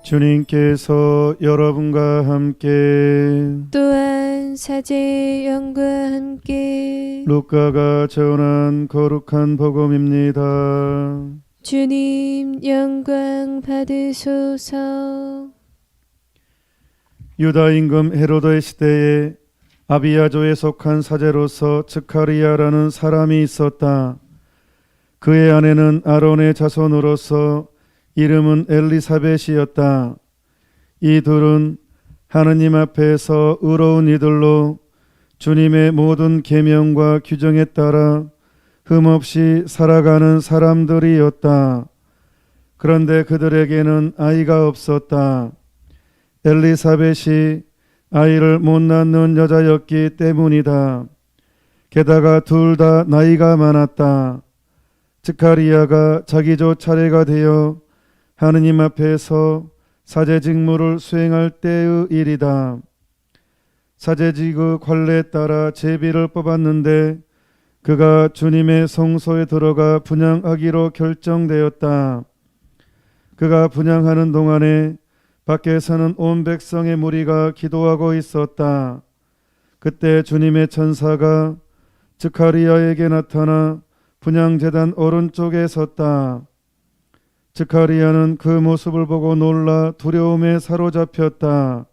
주님께서 여러분과 함께 또한 사제의 영과 함께 루카가 전한 거룩한 복음입니다. 주님 영광 받으소서. 유다 임금 헤로도의 시대에 아비야조에 속한 사제로서 즈카리야라는 사람이 있었다. 그의 아내는 아론의 자손으로서 이름은 엘리사벳이었다. 이 둘은 하느님 앞에서 의로운 이들로 주님의 모든 계명과 규정에 따라 흠없이 살아가는 사람들이었다. 그런데 그들에게는 아이가 없었다. 엘리사벳이 아이를 못 낳는 여자였기 때문이다. 게다가 둘 다 나이가 많았다. 즈카리야가 자기조 차례가 되어 하느님 앞에서 사제 직무를 수행할 때의 일이다. 사제직의 관례에 따라 제비를 뽑았는데 그가 주님의 성소에 들어가 분향하기로 결정되었다. 그가 분향하는 동안에 밖에서는 온 백성의 무리가 기도하고 있었다. 그때 주님의 천사가 즈카리야에게 나타나 분향제단 오른쪽에 섰다. 즈카리야는 그 모습을 보고 놀라 두려움에 사로잡혔다.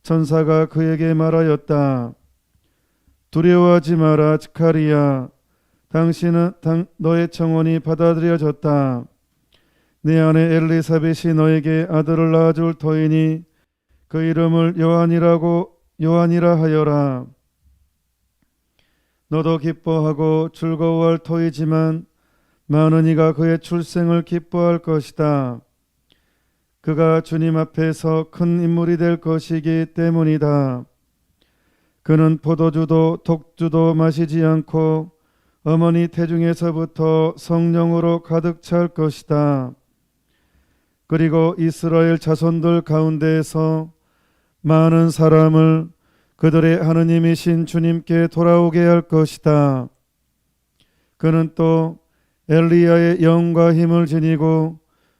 천사가 그에게 말하였다. 두려워하지 마라, 즈카리야. 당신은 너의 청혼이 받아들여졌다. 내 아내 엘리사벳이 너에게 아들을 낳아줄 터이니 그 이름을 요한이라 하여라. 너도 기뻐하고 즐거워할 터이지만 많은 이가 그의 출생을 기뻐할 것이다. 그가 주님 앞에서 큰 인물이 될 것이기 때문이다. 그는 포도주도 독주도 마시지 않고 어머니 태중에서부터 성령으로 가득 찰 것이다. 그리고 이스라엘 자손들 가운데에서 많은 사람을 그들의 하느님이신 주님께 돌아오게 할 것이다. 그는 또 엘리야의 영과 힘을 지니고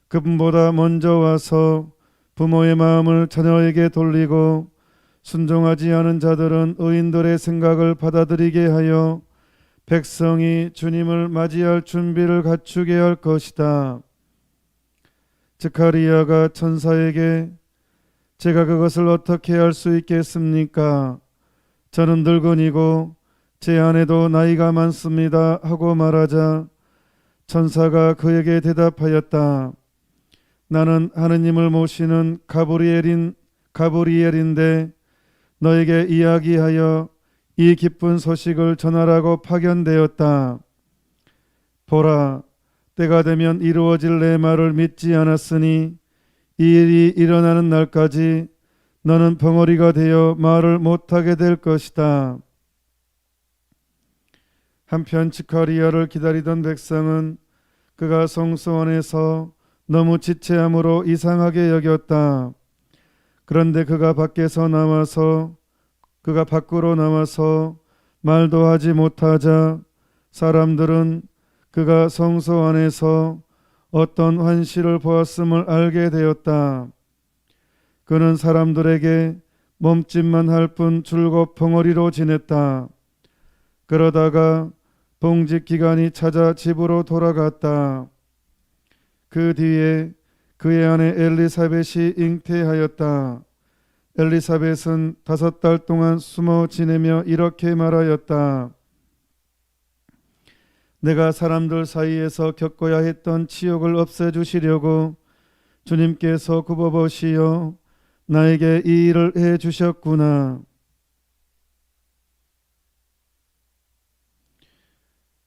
그분보다 먼저 와서 부모의 마음을 자녀에게 돌리고 순종하지 않은 자들은 의인들의 생각을 받아들이게 하여 백성이 주님을 맞이할 준비를 갖추게 할 것이다. 즈카리야가 천사에게 제가 그것을 어떻게 할 수 있겠습니까? 저는 늙은이고 제 아내도 나이가 많습니다 하고 말하자 천사가 그에게 대답하였다. 나는 하느님을 모시는 가브리엘인데 너에게 이야기하여 이 기쁜 소식을 전하라고 파견되었다. 보라, 때가 되면 이루어질 내 말을 믿지 않았으니 이 일이 일어나는 날까지 너는 벙어리가 되어 말을 못하게 될 것이다. 한편 즈카리야를 기다리던 백성은 그가 성소 안에서 너무 지체함으로 이상하게 여겼다. 그런데 그가 밖으로 나와서 말도 하지 못하자 사람들은 그가 성소 안에서 어떤 환시를 보았음을 알게 되었다. 그는 사람들에게 몸짓만 할 뿐 줄곧 벙어리로 지냈다. 그러다가 봉직 기간이 찾아 집으로 돌아갔다. 그 뒤에 그의 아내 엘리사벳이 잉태하였다. 엘리사벳은 5달 동안 숨어 지내며 이렇게 말하였다. 내가 사람들 사이에서 겪어야 했던 치욕을 없애주시려고 주님께서 굽어보시어 나에게 이 일을 해주셨구나.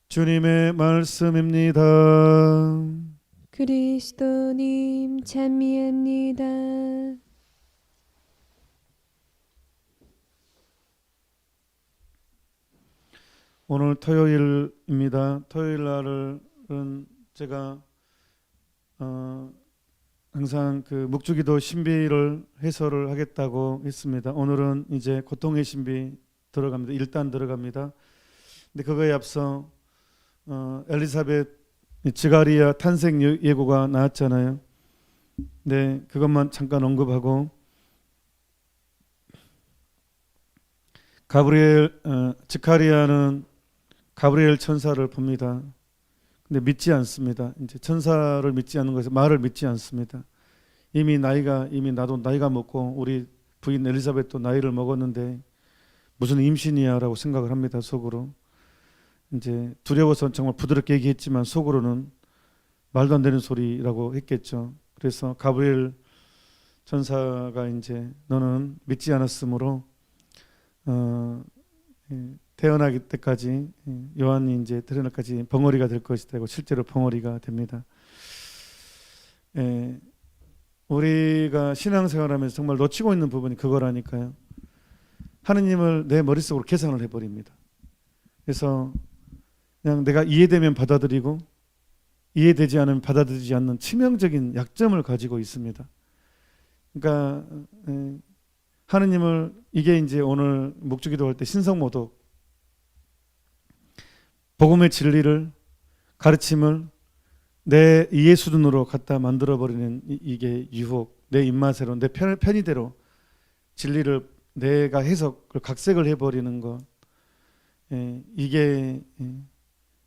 주님의 말씀입니다. 그리스도님 찬미합니다. 오늘 토요일입니다. 토요일 날은 제가 항상 그 묵주기도 신비를 해설을 하겠다고 했습니다. 오늘은 이제 고통의 신비 들어갑니다. 일단 들어갑니다. 근데 그거에 앞서 엘리사벳 즈가리야 탄생 예고가 나왔잖아요. 네, 그것만 잠깐 언급하고 지카리아는 가브리엘 천사를 봅니다. 근데 믿지 않습니다. 이제 천사를 믿지 않는 것은 말을 믿지 않습니다. 이미 나도 나이가 먹고 우리 부인 엘리사벳도 나이를 먹었는데 무슨 임신이야라고 생각을 합니다. 속으로. 이제 두려워서 정말 부드럽게 얘기했지만 속으로는 말도 안 되는 소리라고 했겠죠. 그래서 가브리엘 천사가 이제 너는 믿지 않았으므로 태어나기 때까지 요한이 이제 태어나까지 벙어리가 될 것이다. 실제로 벙어리가 됩니다. 우리가 신앙생활하면서 정말 놓치고 있는 부분이 그거라니까요. 하느님을 내 머릿속으로 계산을 해버립니다. 그래서 그냥 내가 이해되면 받아들이고 이해되지 않으면 받아들이지 않는 치명적인 약점을 가지고 있습니다. 그러니까 하느님을 이게 이제 오늘 묵주기도할 때 신성모독 복음의 진리를 가르침을 내 이해 수준으로 갖다 만들어버리는 이게 유혹, 내 입맛대로 내 편의대로 진리를 내가 해석을 각색을 해버리는 것, 이게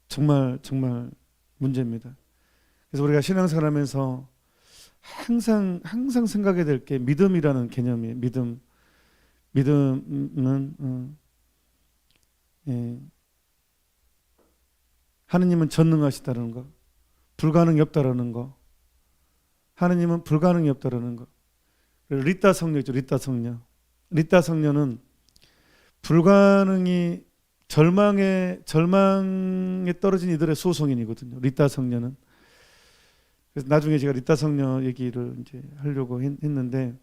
정말 문제입니다. 그래서 우리가 신앙생활하면서 항상 생각해야 될 게 믿음이라는 개념이에요. 믿음은 하느님은 전능하시다는 거, 불가능이 없다라는 거, 하느님은 불가능이 없다라는 거. 리따 성녀죠. 리따 성녀는 불가능이 절망에 떨어진 이들의 소송인이거든요. 리따 성녀는. 그래서 나중에 제가 리따 성녀 얘기를 이제 하려고 했는데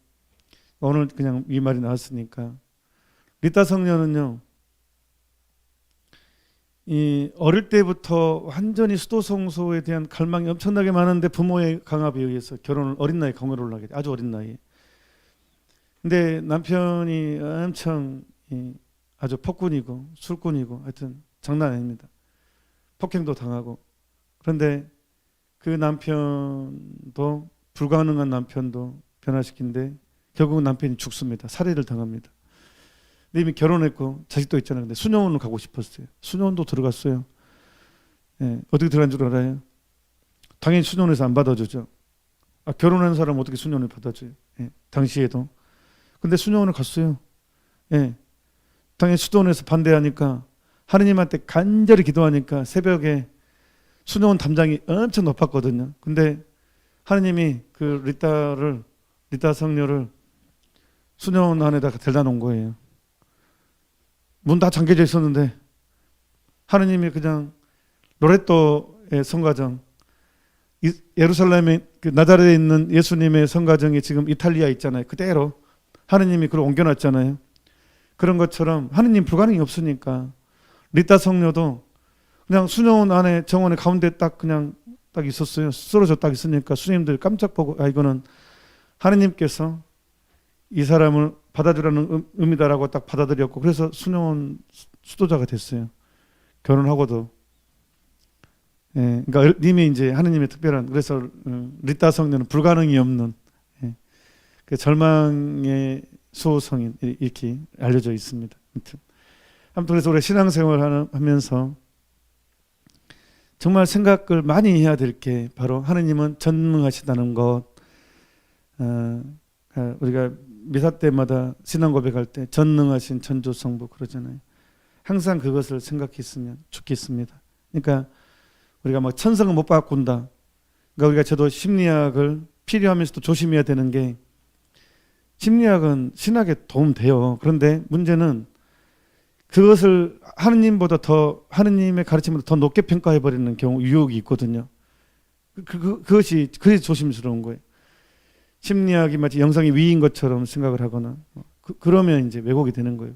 오늘 그냥 이 말이 나왔으니까 리따 성녀는요. 이 어릴 때부터 완전히 수도성소에 대한 갈망이 엄청나게 많은데 부모의 강압에 의해서 결혼을 어린 나이에 경로를 하게 돼. 아주 어린 나이에. 근데 남편이 엄청 아주 폭군이고 술꾼이고 하여튼 장난 아닙니다. 폭행도 당하고. 그런데 그 남편도 불가능한 남편도 변화시킨데 결국은 남편이 죽습니다. 살해를 당합니다. 근데 이미 결혼했고 자식도 있잖아요. 근데 수녀원을 가고 싶었어요. 수녀원도 들어갔어요. 어떻게 들어간 줄 알아요? 당연히 수녀원에서 안 받아주죠. 결혼한 사람은 어떻게 수녀원을 받아줘요? 당시에도. 근데 수녀원을 갔어요. 당연히 수도원에서 반대하니까 하느님한테 간절히 기도하니까 새벽에 수녀원 담장이 엄청 높았거든요. 근데 하느님이 그 리따 성녀를 수녀원 안에다가 데려다 놓은 거예요. 문 다 잠겨져 있었는데 하느님이 그냥 로레토의 성가정, 예루살렘에 그 나자렛에 있는 예수님의 성가정이 지금 이탈리아에 있잖아요. 그대로 하느님이 그걸 옮겨놨잖아요. 그런 것처럼 하느님 불가능이 없으니까 리따 성녀도 그냥 수녀원 안에 정원의 가운데 딱 있었어요. 쓰러져 딱 있으니까 수녀님들 깜짝 보고 이거는 하느님께서 이 사람을 받아주라는 의미다라고 딱 받아들였고 그래서 수녀원 수도자가 됐어요. 결혼하고도. 그러니까 이미 이제 하느님의 특별한 그래서 리따 성녀는 불가능이 없는 그 절망의 수호성인 이렇게 알려져 있습니다. 아무튼 그래서 우리 신앙생활 하면서 정말 생각을 많이 해야 될 게 바로 하느님은 전능하시다는 것. 우리가 미사 때마다 신앙 고백할 때 전능하신 천주성부 그러잖아요. 항상 그것을 생각했으면 좋겠습니다. 그러니까 우리가 막 천성은 못 바꾼다. 그러니까 우리가 저도 심리학을 필요하면서도 조심해야 되는 게 심리학은 신학에 도움돼요. 그런데 문제는 그것을 하느님보다 더 하느님의 가르침보다 더 높게 평가해버리는 경우 유혹이 있거든요. 그것이 조심스러운 거예요. 심리학이 마치 영성이 위인 것처럼 생각을 하거나 그러면 이제 왜곡이 되는 거예요.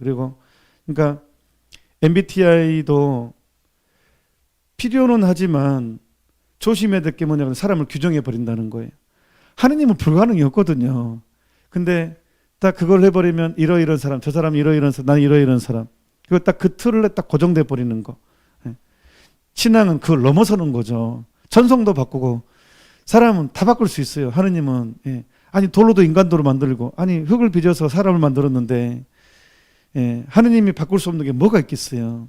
그러니까 MBTI도 필요는 하지만 조심해야 될 게 뭐냐면 사람을 규정해 버린다는 거예요. 하느님은 불가능이 없거든요. 근데 딱 그걸 해버리면 이러이런 사람, 저 사람 이러이런 사람, 나는 이러이런 사람. 그거 딱 그 틀에 딱 고정돼 버리는 거. 신앙은 그걸 넘어서는 거죠. 전성도 바꾸고 사람은 다 바꿀 수 있어요. 하느님은 아니 돌로도 인간도로 만들고, 아니 흙을 빚어서 사람을 만들었는데 하느님이 바꿀 수 없는 게 뭐가 있겠어요.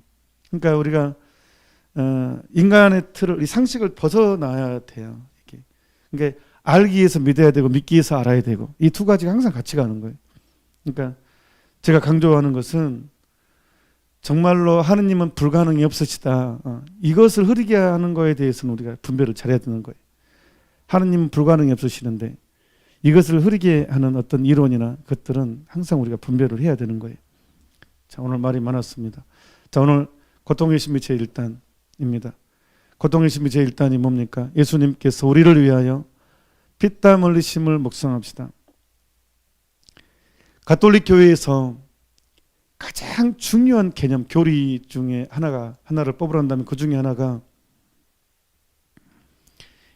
그러니까 우리가 인간의 틀을, 이 상식을 벗어나야 돼요. 이렇게. 그러니까 알기 위해서 믿어야 되고 믿기 위해서 알아야 되고, 이 두 가지가 항상 같이 가는 거예요. 그러니까 제가 강조하는 것은 정말로 하느님은 불가능이 없으시다. 이것을 흐리게 하는 거에 대해서는 우리가 분별을 잘해야 되는 거예요. 하느님은 불가능이 없으시는데 이것을 흐리게 하는 어떤 이론이나 것들은 항상 우리가 분별을 해야 되는 거예요. 자, 오늘 말이 많았습니다. 자, 오늘 고통의 신비 제1단입니다. 고통의 신비 제1단이 뭡니까? 예수님께서 우리를 위하여 피땀 흘리심을 묵상합시다. 가톨릭 교회에서 가장 중요한 개념, 교리 중에 하나를 뽑으란다면 그 중에 하나가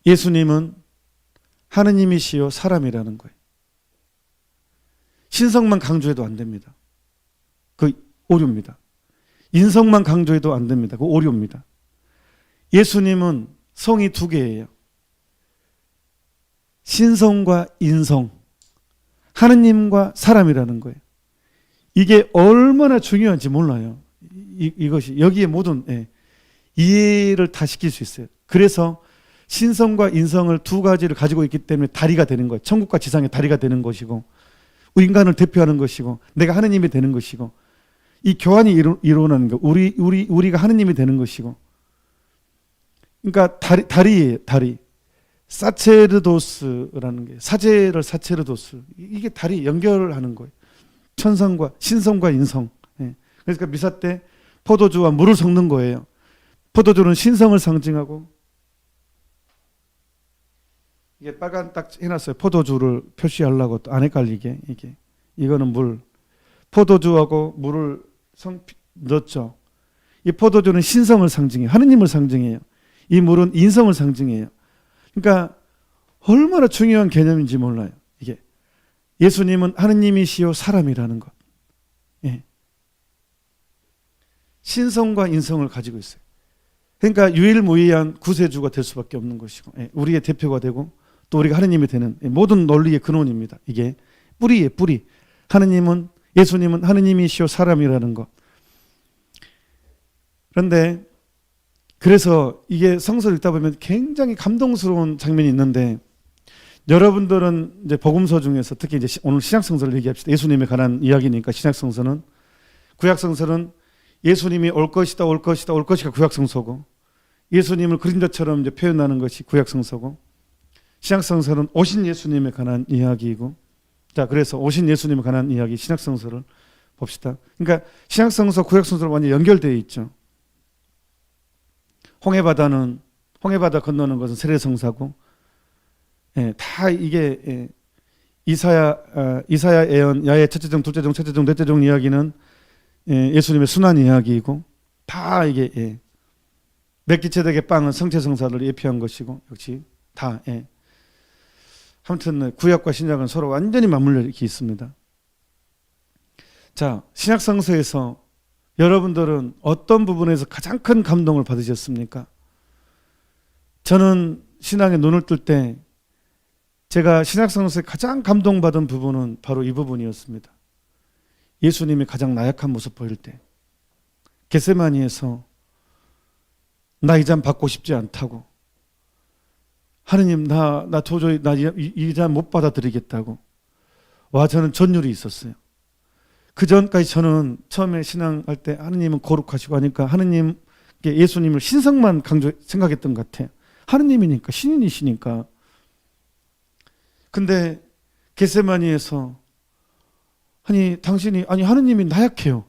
예수님은 하느님이시요 사람이라는 거예요. 신성만 강조해도 안 됩니다. 그 오류입니다. 인성만 강조해도 안 됩니다. 그 오류입니다. 예수님은 성이 두 개예요. 신성과 인성, 하느님과 사람이라는 거예요. 이게 얼마나 중요한지 몰라요. 이것이 여기에 모든 이해를 다 시킬 수 있어요. 그래서 신성과 인성을 두 가지를 가지고 있기 때문에 다리가 되는 거예요. 천국과 지상의 다리가 되는 것이고, 인간을 대표하는 것이고, 내가 하느님이 되는 것이고, 이 교환이 이루어나는 거, 우리가 하느님이 되는 것이고, 그러니까 다리예요. 다리. 사체르도스라는 게, 사제를 사체르도스, 이게 다리 연결하는 거예요. 천성과 신성과 인성. 그러니까 미사 때 포도주와 물을 섞는 거예요. 포도주는 신성을 상징하고, 이게 빨간 딱 해놨어요. 포도주를 표시하려고, 또 안 헷갈리게. 이거는 물. 포도주하고 물을 넣었죠. 이 포도주는 신성을 상징해요. 하느님을 상징해요. 이 물은 인성을 상징해요. 그러니까 얼마나 중요한 개념인지 몰라요. 이게 예수님은 하느님이시요 사람이라는 것. 신성과 인성을 가지고 있어요. 그러니까 유일무이한 구세주가 될 수밖에 없는 것이고, 우리의 대표가 되고 또 우리가 하느님이 되는 모든 논리의 근원입니다. 이게 뿌리예요, 뿌리. 예수님은 하느님이시요 사람이라는 것. 그런데 그래서 이게 성서를 읽다 보면 굉장히 감동스러운 장면이 있는데, 여러분들은 이제 복음서 중에서 특히 이제 오늘 신약성서를 얘기합시다. 예수님에 관한 이야기니까 신약성서는, 구약성서는 예수님이 올 것이다, 올 것이다, 올 것이가 구약성서고, 예수님을 그림자처럼 이제 표현하는 것이 구약성서고, 신약성서는 오신 예수님에 관한 이야기이고, 자, 그래서 오신 예수님에 관한 이야기 신약성서를 봅시다. 그러니까 신약성서, 구약성서로 완전히 연결되어 있죠. 홍해바다 건너는 것은 세례성사고, 다 이게 이사야 예언, 야의 첫째 종, 둘째 종, 셋째 종, 넷째 종 이야기는 예수님의 순환 이야기이고, 다 이게 멜기체덱의 빵은 성체성사를 예표한 것이고, 역시 다 아무튼 구약과 신약은 서로 완전히 맞물려 이렇게 있습니다. 자, 신약성서에서 여러분들은 어떤 부분에서 가장 큰 감동을 받으셨습니까? 저는 신앙에 눈을 뜰 때 제가 신약성서에 가장 감동받은 부분은 바로 이 부분이었습니다. 예수님이 가장 나약한 모습 보일 때, 겟세마니에서 나 이 잔 받고 싶지 않다고, 하느님 나 도저히 이 잔 못 받아들이겠다고, 와, 저는 전율이 있었어요. 그 전까지 저는 처음에 신앙할 때 하느님은 거룩하시고 하니까 하느님, 예수님을 신성만 생각했던 것 같아요. 하느님이니까, 신인이시니까. 근데 겟세마니에서 하느님이 나약해요.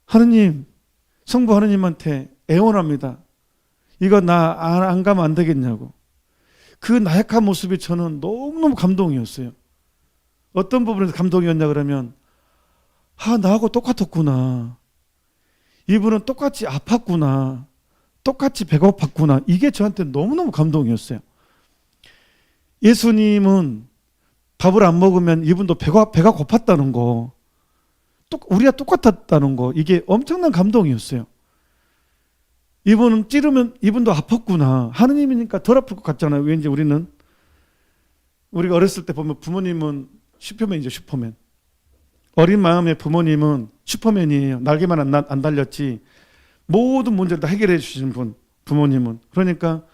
하느님, 성부 하느님한테 애원합니다. 이거 나 안 가면 안 되겠냐고. 그 나약한 모습이 저는 너무너무 감동이었어요. 어떤 부분에서 감동이었냐 그러면, 나하고 똑같았구나. 이분은 똑같이 아팠구나. 똑같이 배고팠구나. 이게 저한테 너무너무 감동이었어요. 예수님은 밥을 안 먹으면 이분도 배가 고팠다는 거, 우리가 똑같았다는 거, 이게 엄청난 감동이었어요. 이분은 찌르면 이분도 아팠구나. 하느님이니까 덜 아플 것 같잖아요. 왠지 우리는. 우리가 어렸을 때 보면 부모님은 슈퍼맨이죠, 슈퍼맨. 어린 마음의 부모님은 슈퍼맨이에요. 날개만 안 달렸지 모든 문제를 다 해결해 주시는 분, 부모님은. 그러니까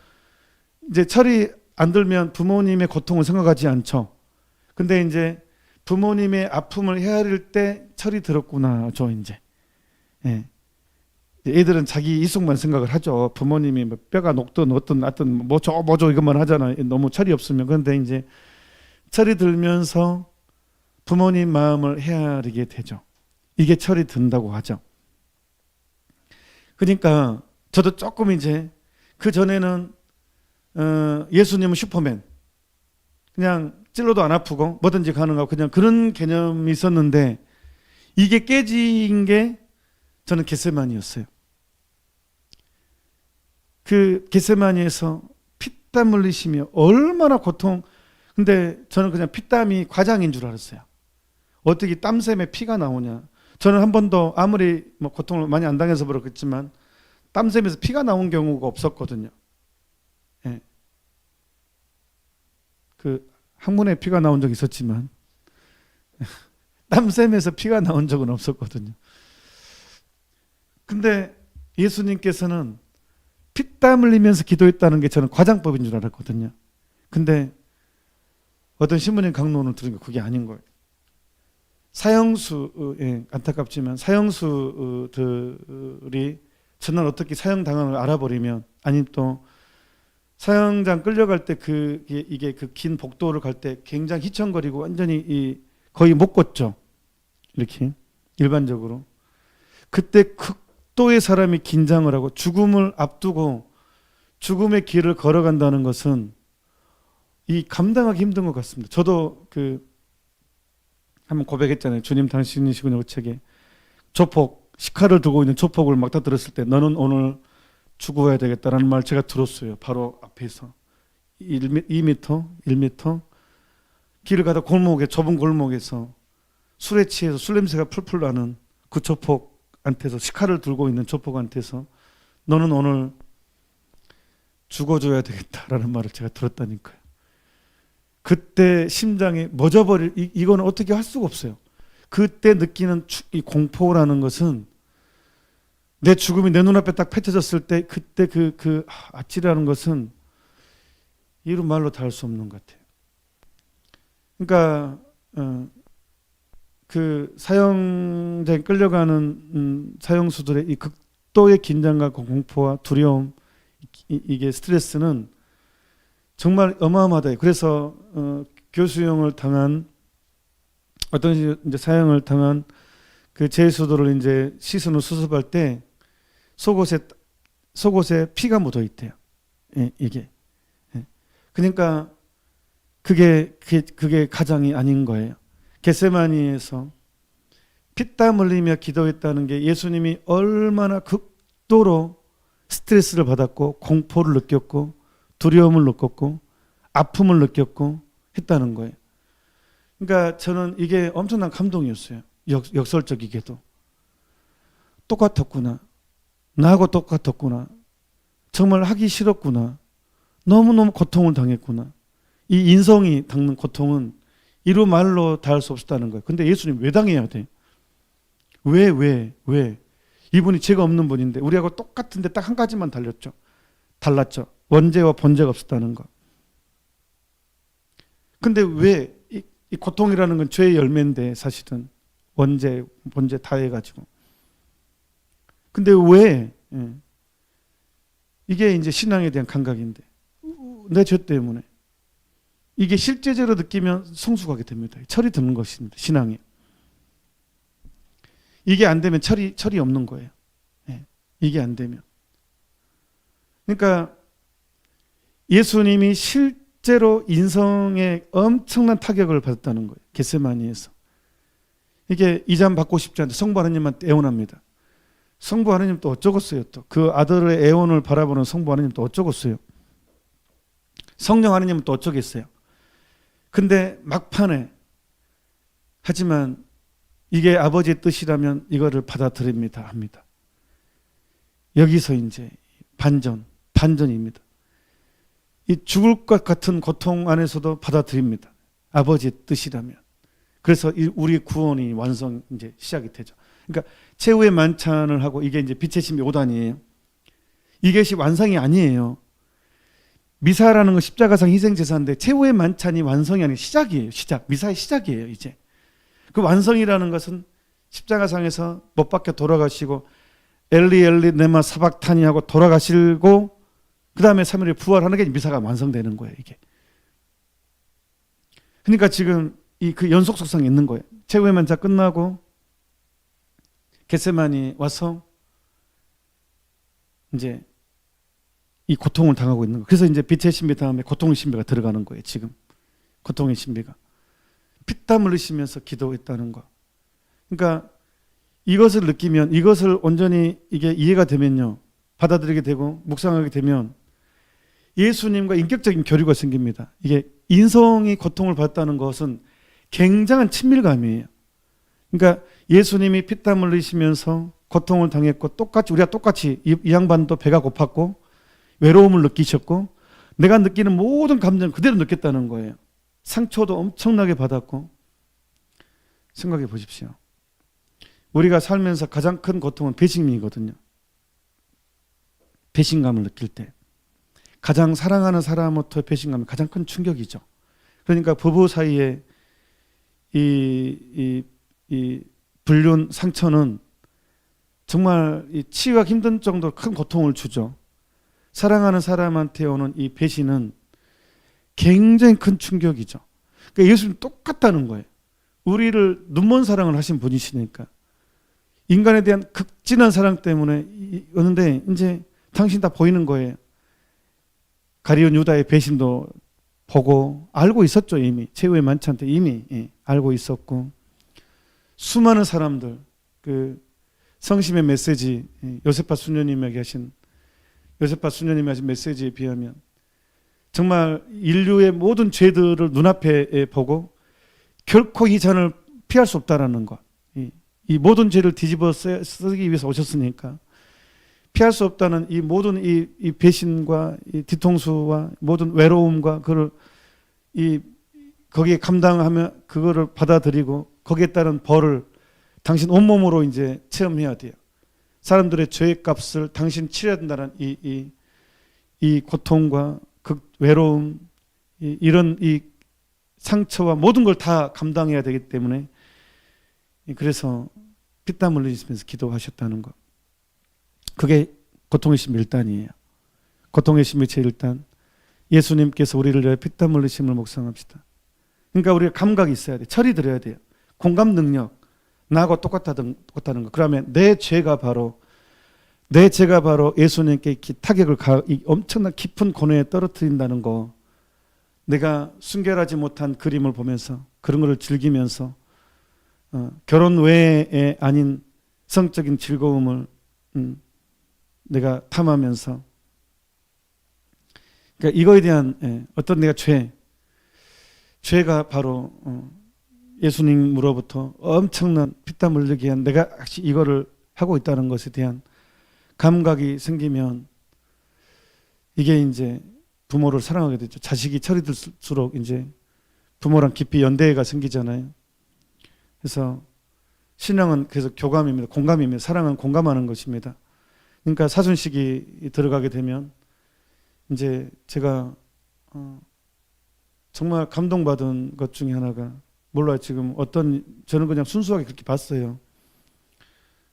이제 철이 안 들면 부모님의 고통을 생각하지 않죠. 근데 이제 부모님의 아픔을 헤아릴 때 철이 들었구나, 저 이제. 예. 애들은 자기 이속만 생각을 하죠. 부모님이 뭐 뼈가 녹든 어떤 뭐죠 이것만 하잖아요. 너무 철이 없으면. 그런데 이제 철이 들면서 부모님 마음을 헤아리게 되죠. 이게 철이 든다고 하죠. 그러니까 저도 조금 이제 그 전에는 예수님은 슈퍼맨, 그냥 찔러도 안 아프고 뭐든지 가능하고 그냥 그런 개념이 있었는데 이게 깨진 게 저는 겟세마니였어요. 그 겟세마니에서 피땀 흘리시며 얼마나 고통. 근데 저는 그냥 피땀이 과장인 줄 알았어요. 어떻게 땀샘에 피가 나오냐. 저는 한 번도 아무리 뭐 고통을 많이 안 당해서 그렇겠지만 땀샘에서 피가 나온 경우가 없었거든요. 예. 그 항문에 피가 나온 적이 있었지만 땀샘에서 피가 나온 적은 없었거든요. 근데 예수님께서는 피땀 흘리면서 기도했다는 게 저는 과장법인 줄 알았거든요. 근데 어떤 신부님 강론을 들으니까 그게 아닌 거예요. 사형수, 안타깝지만 사형수들이 전날 어떻게 사형당함을 알아버리면, 아니 또 사형장 끌려갈 때 이게 그 긴 복도를 갈 때 굉장히 휘청거리고 완전히 거의 못 걷죠. 이렇게 일반적으로. 그때 극도의 사람이 긴장을 하고 죽음을 앞두고 죽음의 길을 걸어간다는 것은 이 감당하기 힘든 것 같습니다. 저도 한번 고백했잖아요. 주님 당신이시군요. 책에 조폭, 시카를 들고 있는 조폭을 막 다 들었을 때 너는 오늘 죽어야 되겠다라는 말 제가 들었어요. 바로 앞에서 1m 길을 가다 좁은 골목에서 술에 취해서 술 냄새가 풀풀 나는 그 조폭한테서, 시카를 들고 있는 조폭한테서 너는 오늘 죽어줘야 되겠다라는 말을 제가 들었다니까요. 그때 심장이 멎어버릴, 이거는 어떻게 할 수가 없어요. 그때 느끼는 이 공포라는 것은 내 죽음이 내 눈앞에 딱 펼쳐졌을 때 그때 아찔이라는 것은 이루 말로 다 할 수 없는 것 같아요. 그러니까 그 사형장에 끌려가는 사형수들의 이 극도의 긴장과 공포와 두려움, 이게 스트레스는 정말 어마어마하다. 그래서 교수형을 당한, 어떤 이제 사형을 당한 그 제수도를 이제 시선을 수습할 때 속옷에 피가 묻어 있대요. 예, 이게. 예. 그러니까 그게 가장이 아닌 거예요. 겟세마니에서 피땀 흘리며 기도했다는 게 예수님이 얼마나 극도로 스트레스를 받았고 공포를 느꼈고 두려움을 느꼈고 아픔을 느꼈고 했다는 거예요. 그러니까 저는 이게 엄청난 감동이었어요. 역설적이게도. 똑같았구나. 나하고 똑같았구나. 정말 하기 싫었구나. 너무너무 고통을 당했구나. 이 인성이 당는 고통은 이루 말로 다 할 수 없었다는 거예요. 근데 예수님 왜 당해야 돼? 왜? 이분이 죄가 없는 분인데 우리하고 똑같은데 딱 한 가지만 달랐죠. 원죄와 번제가 없었다는 거. 근데 왜 이 고통이라는 건 죄의 열매인데 사실은 원죄, 번제 다 해가지고. 근데 왜? 이게 이제 신앙에 대한 감각인데 내 죄 때문에 이게 실제적으로 느끼면 성숙하게 됩니다. 철이 드는 것입니다. 신앙이. 이게 안 되면 철이 없는 거예요. 이게 안 되면. 그러니까 예수님이 실제로 인성에 엄청난 타격을 받았다는 거예요. 겟세마니에서. 이게 이 잠 받고 싶지 않다. 성부 하나님한테 애원합니다. 성부 하나님 또 어쩌겠어요. 또 그 아들의 애원을 바라보는 성부 하나님 또 어쩌겠어요. 성령 하나님은 또 어쩌겠어요. 근데 막판에 하지만 이게 아버지의 뜻이라면 이거를 받아들입니다. 합니다. 여기서 이제 반전입니다. 이 죽을 것 같은 고통 안에서도 받아들입니다. 아버지의 뜻이라면. 그래서 우리 구원이 완성 이제 시작이 되죠. 그러니까 최후의 만찬을 하고 이게 이제 빛의 신비 5단이에요. 이것이 완성이 아니에요. 미사라는 건 십자가상 희생제사인데 최후의 만찬이 완성이 아니라 시작이에요. 시작. 미사의 시작이에요. 이제 그 완성이라는 것은 십자가상에서 못 박혀 돌아가시고 엘리 엘리 네마 사박타니 하고 돌아가시고 그 다음에 3일에 부활하는 게 미사가 완성되는 거예요. 이게. 그러니까 지금 그 연속 속성이 있는 거예요. 최후의 만찬 끝나고 겟세마니 와서 이제 이 고통을 당하고 있는 거예요. 그래서 이제 빛의 신비 다음에 고통의 신비가 들어가는 거예요. 지금 고통의 신비가 피땀 흘리시면서 기도했다는 거. 그러니까 이것을 느끼면, 이것을 온전히 이게 이해가 되면요, 받아들이게 되고 묵상하게 되면 예수님과 인격적인 교류가 생깁니다. 이게 인성이 고통을 받았다는 것은 굉장한 친밀감이에요. 그러니까 예수님이 피땀 흘리시면서 고통을 당했고 똑같이 우리가 똑같이 이 양반도 배가 고팠고 외로움을 느끼셨고 내가 느끼는 모든 감정을 그대로 느꼈다는 거예요. 상처도 엄청나게 받았고. 생각해 보십시오. 우리가 살면서 가장 큰 고통은 배신이거든요. 배신감을 느낄 때 가장 사랑하는 사람부터의 배신감이 가장 큰 충격이죠. 그러니까 부부 사이에 이 불륜 상처는 정말 치유하기 힘든 정도로 큰 고통을 주죠. 사랑하는 사람한테 오는 이 배신은 굉장히 큰 충격이죠. 그러니까 예수님 똑같다는 거예요. 우리를 눈먼 사랑을 하신 분이시니까 인간에 대한 극진한 사랑 때문에 오는데 이제 당신 다 보이는 거예요. 가룟 유다의 배신도 보고 알고 있었죠. 이미 최후의 만찬 때 이미 알고 있었고 수많은 사람들 그 성심의 메시지 요세파 수녀님에게 하신 메시지에 비하면 정말 인류의 모든 죄들을 눈앞에 보고 결코 이 잔을 피할 수 없다라는 것. 이 모든 죄를 뒤집어 쓰기 위해서 오셨으니까 피할 수 없다는 이 모든 이 배신과 이 뒤통수와 모든 외로움과 그걸 거기에 감당하며 그거를 받아들이고 거기에 따른 벌을 당신 온몸으로 이제 체험해야 돼요. 사람들의 죄의 값을 당신 치러야 된다는 이 고통과 그 외로움, 이런 이 상처와 모든 걸 다 감당해야 되기 때문에 그래서 피땀 흘리시면서 기도하셨다는 것. 그게 고통의 신비 1단이에요. 고통의 신비 제1단. 예수님께서 우리를 위해 피땀 흘리심을 묵상합시다. 그러니까 우리가 감각이 있어야 돼요. 철이 들어야 돼요. 공감 능력. 나하고 똑같다는 거. 그러면 내 죄가 바로 예수님께 타격을 엄청난 깊은 고뇌에 떨어뜨린다는 거. 내가 순결하지 못한 그림을 보면서 그런 것을 즐기면서 결혼 외에 아닌 성적인 즐거움을 내가 탐하면서 그러니까 이거에 대한 어떤 내가 죄가 바로 예수님으로부터 엄청난 피땀 흘리게 한 내가 이거를 하고 있다는 것에 대한 감각이 생기면 이게 이제 부모를 사랑하게 되죠. 자식이 철이 들수록 이제 부모랑 깊이 연대가 생기잖아요. 그래서 신앙은 그래서 교감입니다. 공감입니다. 사랑은 공감하는 것입니다. 그러니까 사순식이 들어가게 되면 이제 제가 정말 감동받은 것 중에 하나가 몰라요. 지금 저는 그냥 순수하게 그렇게 봤어요.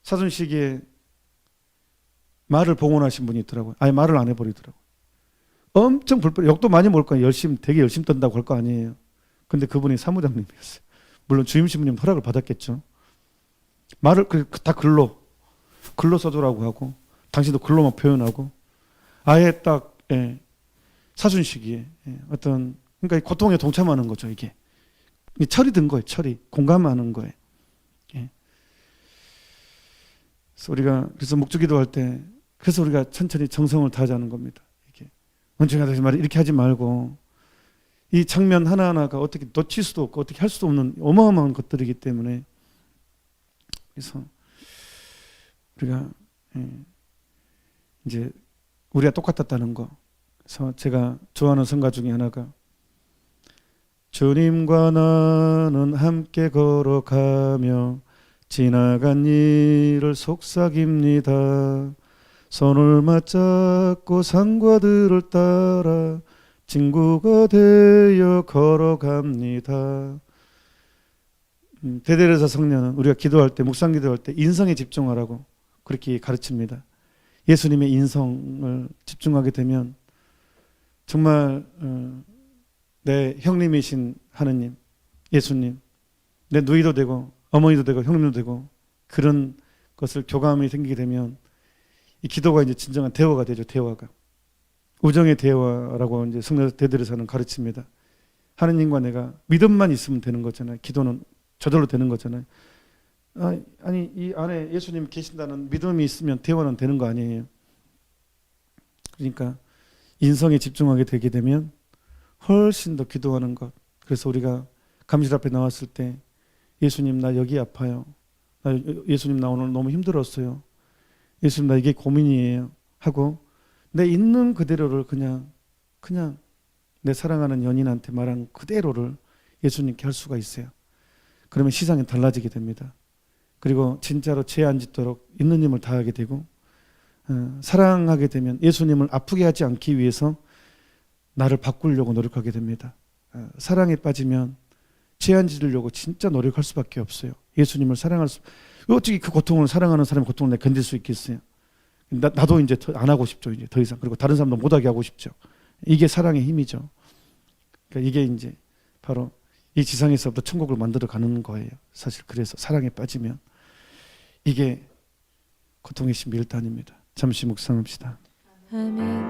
사순식에 말을 봉헌하신 분이 있더라고요. 아예 말을 안 해버리더라고요. 엄청 욕도 많이 먹을 거예요. 되게 열심히 떤다고 할 거 아니에요. 근데 그분이 사무장님이었어요. 물론 주임 신부님 허락을 받았겠죠. 말을 다 글로 써두라고 하고 당신도 글로만 표현하고 아예 딱 사순시기에 어떤 그러니까 고통에 동참하는 거죠. 이게 철이 든 거예요. 철이 공감하는 거예요. 그래서 묵주기도 할 때 그래서 우리가 천천히 정성을 다하자는 겁니다. 이게 언젠가 다시 말해 이렇게 하지 말고 이 장면 하나하나가 어떻게 놓칠 수도 없고 어떻게 할 수도 없는 어마어마한 것들이기 때문에 그래서 우리가 이제 우리가 똑같았다는 거. 그래서 제가 좋아하는 성가 중에 하나가 주님과 나는 함께 걸어가며 지나간 일을 속삭입니다. 손을 맞잡고 산과 들을 따라 친구가 되어 걸어갑니다. 대대레사 성녀는 우리가 기도할 때, 묵상 기도할 때 인성에 집중하라고 그렇게 가르칩니다. 예수님의 인성을 집중하게 되면 정말 내 형님이신 하느님, 예수님, 내 누이도 되고 어머니도 되고 형님도 되고 그런 것을 교감이 생기게 되면 이 기도가 이제 진정한 대화가 되죠. 대화가 우정의 대화라고 이제 성령 대대레사는 가르칩니다. 하느님과 내가 믿음만 있으면 되는 거잖아요. 기도는 저절로 되는 거잖아요. 아니 이 안에 예수님 계신다는 믿음이 있으면 대화는 되는 거 아니에요. 그러니까 인성에 집중하게 되게 되면 훨씬 더 기도하는 것. 그래서 우리가 감실 앞에 나왔을 때 예수님 나 여기 아파요. 예수님 나 오늘 너무 힘들었어요. 예수님 나 이게 고민이에요. 하고 내 있는 그대로를 그냥 내 사랑하는 연인한테 말한 그대로를 예수님께 할 수가 있어요. 그러면 시상이 달라지게 됩니다. 그리고 진짜로 죄 안 짓도록 있는 힘을 다하게 되고 사랑하게 되면 예수님을 아프게 하지 않기 위해서 나를 바꾸려고 노력하게 됩니다. 사랑에 빠지면 죄 안 짓으려고 진짜 노력할 수밖에 없어요. 예수님을 사랑할 수 어떻게 그 고통을 사랑하는 사람의 고통을 내가 견딜 수 있겠어요? 나도 이제 안 하고 싶죠. 이제 더 이상. 그리고 다른 사람도 못하게 하고 싶죠. 이게 사랑의 힘이죠. 그러니까 이게 이제 바로 이 지상에서부터 천국을 만들어 가는 거예요. 사실 그래서 사랑에 빠지면 이게 고통의 신 밀단입니다. 잠시 묵상합시다. 아멘.